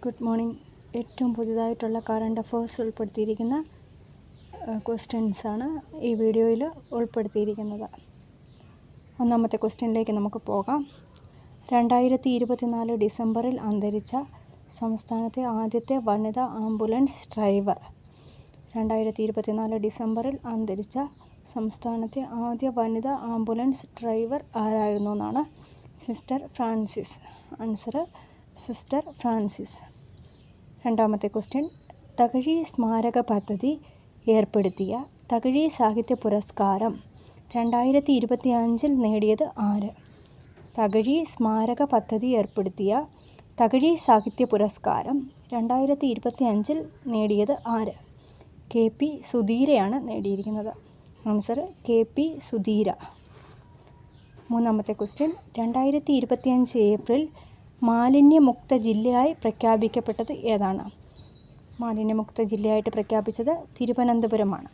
Good morning. ഏറ്റവും പുതിയതായിട്ടുള്ള current affairs ഉൾപ്പെടുത്തിയിരിക്കുന്ന ക്വസ്റ്റ്യൻസാണ് ഈ വീഡിയോയിൽ ഉൾപ്പെടുത്തിയിരിക്കുന്നത്. ഒന്നാമത്തെ ക്വസ്റ്റ്യനിലേക്ക് നമുക്ക് പോകാം. 2024 ഡിസംബറിൽ അന്തരിച്ച സംസ്ഥാനത്തെ ആദ്യത്തെ വനിതാ ആംബുലൻസ് ഡ്രൈവർ. 2024 ഡിസംബറിൽ അന്തരിച്ച സംസ്ഥാനത്തെ ആദ്യ വനിതാ ആംബുലൻസ് ഡ്രൈവർ ആരായിരുന്നു എന്നാണ്. Sister Francis. Answer sister Francis. രണ്ടാമത്തെ ക്വസ്റ്റ്യൻ, തകഴി സ്മാരക പദ്ധതി ഏർപ്പെടുത്തിയ തകഴി സാഹിത്യ പുരസ്കാരം 2025 നേടിയത് ആര്? തകഴി സ്മാരക പദ്ധതി ഏർപ്പെടുത്തിയ തകഴി സാഹിത്യ പുരസ്കാരം 2025 നേടിയത് ആര്? KP സുധീരയാണ് നേടിയിരിക്കുന്നത്. Answer KP Sudheera. മൂന്നാമത്തെ ക്വസ്റ്റ്യൻ, 2025 ഏപ്രിൽ മാലിന്യമുക്ത ജില്ലയായി പ്രഖ്യാപിക്കപ്പെട്ടത് ഏതാണ്? മാലിന്യമുക്ത ജില്ലയായിട്ട് പ്രഖ്യാപിച്ചത് തിരുവനന്തപുരമാണ്.